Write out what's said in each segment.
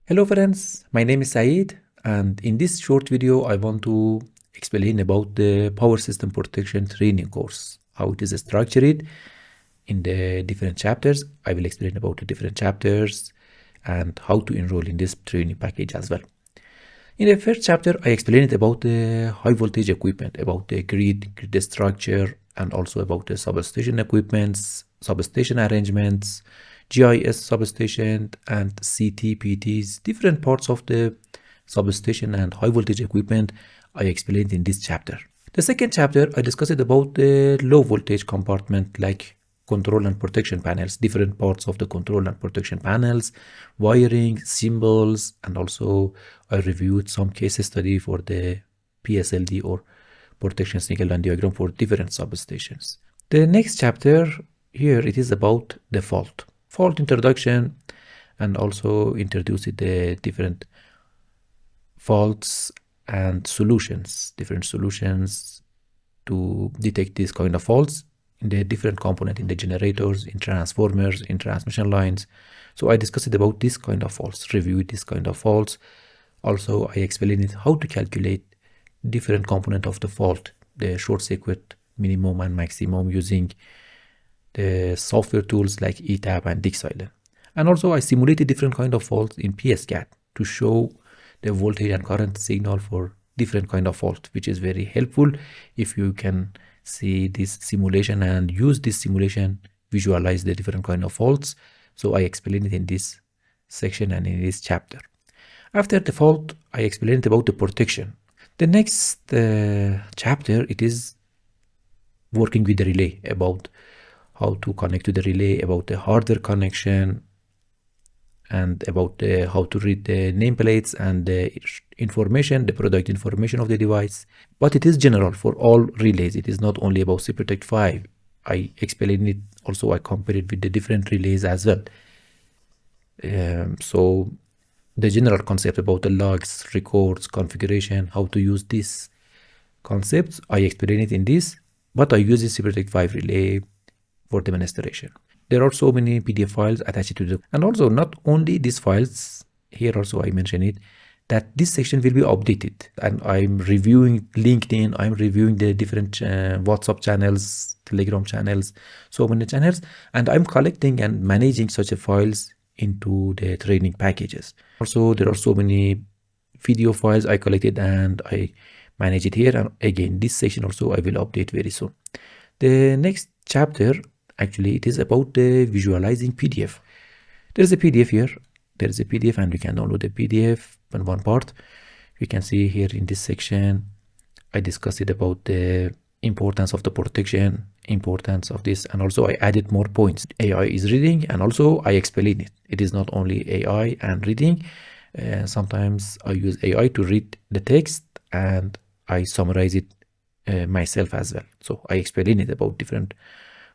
Hello friends, my name is Saeed, and in this short video I want to explain about the power system protection training course, how it is structured in the different chapters. I will explain about the different chapters and how to enroll in this training package as well. In the first chapter I explained about the high voltage equipment, about the grid structure, and also about the substation equipments, substation arrangements, GIS substation and CTPTs, different parts of the substation and high voltage equipment I explained in this chapter. The second chapter I discussed about the low voltage compartment like control and protection panels, different parts of the control and protection panels, wiring, symbols, and also I reviewed some case study for the PSLD or protection single line diagram for different substations. The next chapter here it is about the fault introduction, and also introduce the different faults and solutions, different solutions to detect these kind of faults in the different component, in the generators, in transformers, in transmission lines. So I discussed about this kind of faults, reviewed this kind of faults. Also I explained how to calculate different component of the fault, the short circuit minimum and maximum using the software tools like ETAP and Dixilent. And also I simulated different kind of faults in PSCAD to show the voltage and current signal for different kind of fault, which is very helpful if you can see this simulation and use this simulation, visualize the different kind of faults. So I explained it in this section and in this chapter. After the fault, I explained about the protection. The next chapter, it is working with the relay, about how to connect to the relay, about the hardware connection, and about how to read the nameplates and the information, the product information of the device. But it is general for all relays. It is not only about SIPROTEC 5. I explained it also, I compared it with the different relays as well. So the general concept about the logs, records, configuration, how to use these concepts, I explained it in this, but I use the SIPROTEC 5 relay for demonstration. There are so many PDF files attached to the, and also not only these files, here also I mentioned it, that this section will be updated, and I'm reviewing LinkedIn, I'm reviewing the different WhatsApp channels, Telegram channels, so many channels, and I'm collecting and managing such files into the training packages. Also there are so many video files I collected and I manage it here, and again this section also I will update very soon. The next chapter, actually it is about the visualizing PDF. There is a PDF here, there is a PDF, and you can download the PDF in one part. You can see here in this section I discussed it about the importance of the protection, importance of this, and also I added more points. AI is reading, and also I explain it. It is not only AI and reading, sometimes I use AI to read the text and I summarize it myself as well. So I explain it about different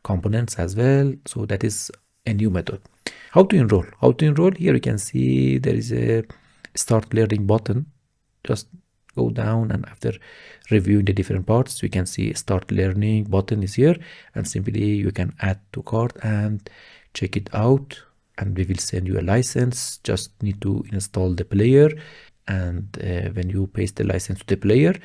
components as well. So that is a new method. How to enroll? How to enroll? Here you can see there is a start learning button. Just go down, and after reviewing the different parts, you can see start learning button is here, and simply you can add to cart and check it out, and we will send you a license. Just need to install the player, and when you paste the license to the player,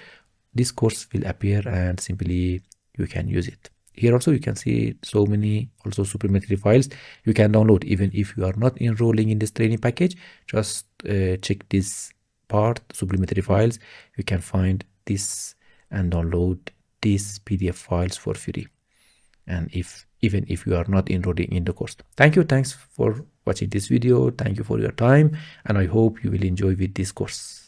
this course will appear and simply you can use it. Here also you can see so many also supplementary files you can download. Even if you are not enrolling in this training package, just check this part, supplementary files. You can find this and download these PDF files for free, and even if you are not enrolling in the course. Thanks for watching this video. Thank you for your time, and I hope you will enjoy with this course.